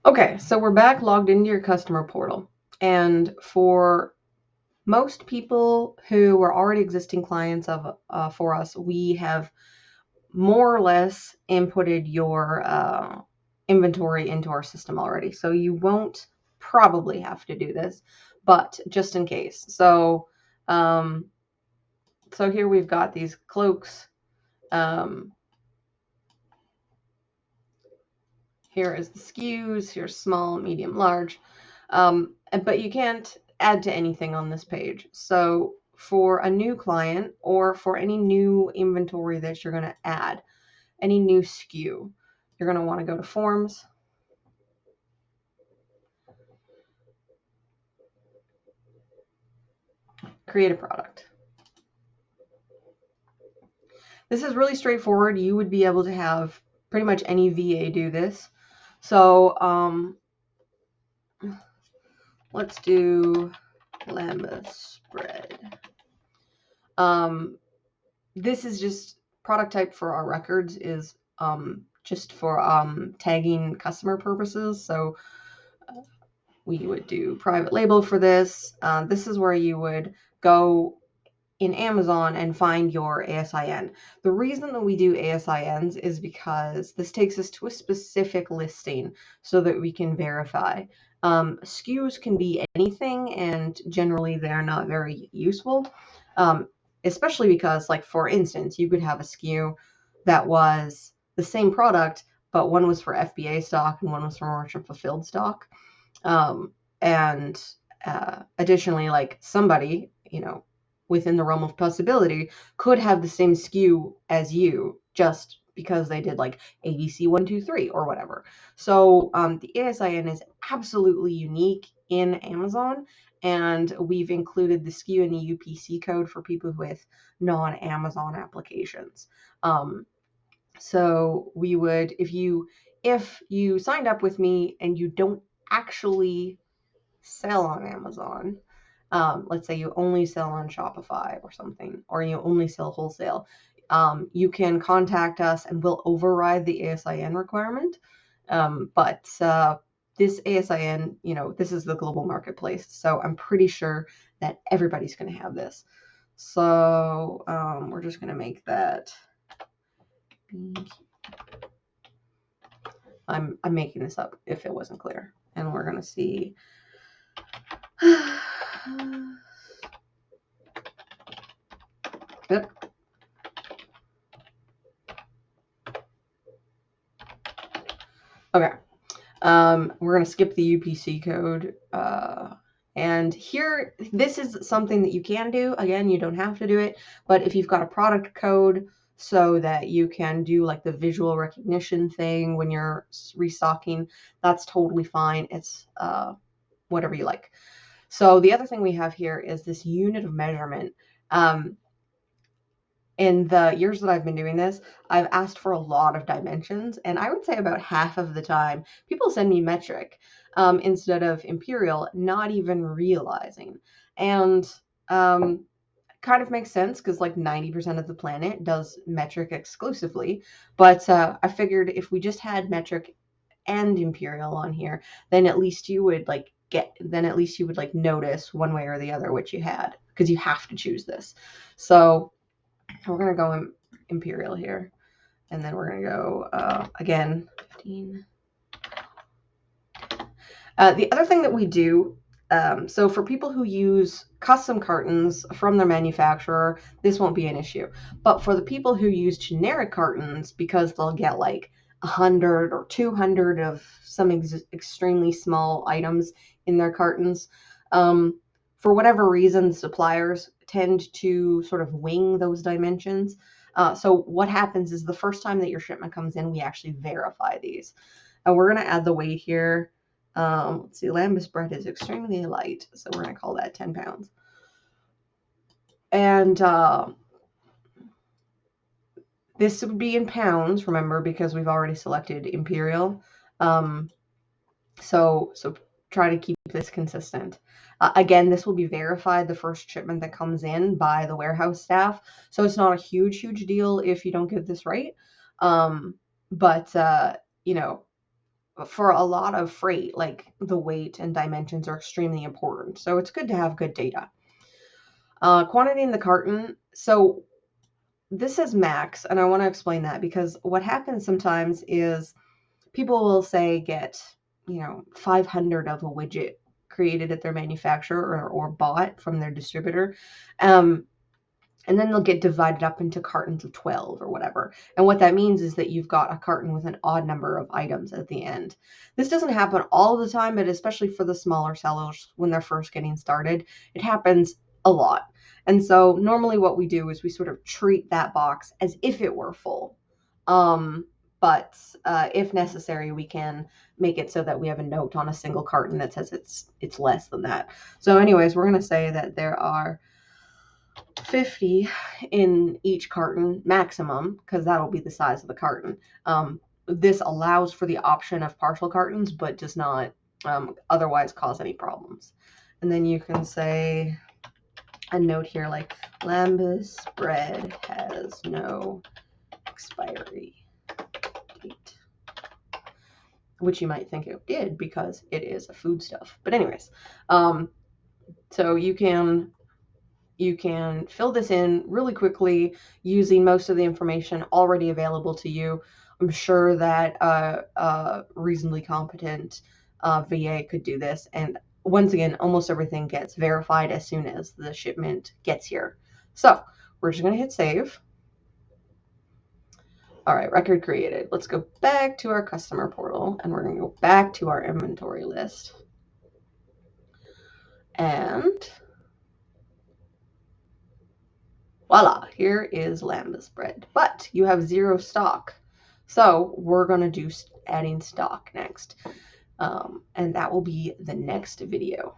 Okay, so we're back logged into your customer portal. And for most people who were already existing clients of for us, we have more or less inputted your inventory into our system already. So you won't probably have to do this, but just in case. Um, so here we've got these cloaks. Um, Here is the SKUs. Here's small, medium, large. But you can't add to anything on this page. So for a new client or for any new inventory that you're going to add, any new SKU, you're going to want to go to Forms, create a product. This is really straightforward. You would be able to have pretty much any VA do this. So let's do Lambda spread. This is just product type for our records is just for tagging customer purposes. So we would do private label for this. This is where you would go in Amazon and find your ASIN. The reason that we do ASINs is because this takes us to a specific listing so that we can verify. SKUs can be anything, and generally they're not very useful, especially because, like, for instance, you could have a SKU that was the same product, but one was for FBA stock and one was for merchant fulfilled stock. And additionally, like somebody, within the realm of possibility could have the same SKU as you just because they did like ABC 123 or whatever. So the ASIN is absolutely unique in Amazon, and we've included the SKU and the UPC code for people with non-Amazon applications. So we would, if you signed up with me and you don't actually sell on Amazon, let's say you only sell on Shopify or something, or you only sell wholesale, you can contact us and we'll override the ASIN requirement. But this ASIN, this is the global marketplace, so I'm pretty sure that everybody's going to have this. So we're just going to make that. I'm making this up if it wasn't clear, and we're going to see. Yep. Okay. We're going to skip the UPC code. And here, this is something that you can do. Again, you don't have to do it, but if you've got a product code so that you can do like the visual recognition thing when you're restocking, that's totally fine. It's whatever you like. So the other thing we have here is this unit of measurement. In the years that I've been doing this, I've asked for a lot of dimensions, and I would say about half of the time, people send me metric instead of imperial, not even realizing. And kind of makes sense because like 90% of the planet does metric exclusively. But I figured if we just had metric and imperial on here, then at least you would notice one way or the other which you had, because you have to choose this. So we're going to go imperial here, and then we're going to go again 15. The other thing that we do, so for people who use custom cartons from their manufacturer, this won't be an issue. But for the people who use generic cartons, because they'll get like 100 or 200 of some extremely small items in their cartons, for whatever reason, suppliers tend to sort of wing those dimensions. So what happens is the first time that your shipment comes in, we actually verify these. And we're going to add the weight here. Let's see, lambus bread is extremely light, so we're going to call that 10 pounds. And this would be in pounds, remember, because we've already selected imperial. So try to keep this consistent. Again, this will be verified the first shipment that comes in by the warehouse staff. So it's not a huge deal if you don't get this right. But for a lot of freight, like the weight and dimensions are extremely important. So it's good to have good data. Quantity in the carton. So this is max, and I want to explain that because what happens sometimes is people will say get, 500 of a widget created at their manufacturer or bought from their distributor. And then they'll get divided up into cartons of 12 or whatever. And what that means is that you've got a carton with an odd number of items at the end. This doesn't happen all the time, but especially for the smaller sellers when they're first getting started, it happens a lot. And so normally what we do is we sort of treat that box as if it were full. But if necessary, we can make it so that we have a note on a single carton that says it's less than that. So anyways, we're going to say that there are 50 in each carton maximum, because that'll be the size of the carton. This allows for the option of partial cartons, but does not otherwise cause any problems. And then you can say a note here like Lambus bread has no expiry date, which you might think it did because it is a foodstuff. But anyways, so you can fill this in really quickly using most of the information already available to you. I'm sure that a reasonably competent VA could do this. And once again, almost everything gets verified as soon as the shipment gets here. So we're just going to hit save. All right, record created. Let's go back to our customer portal, and we're going to go back to our inventory list. And voila, here is Lambus bread, but you have 0 stock. So we're going to do adding stock next. And that will be the next video.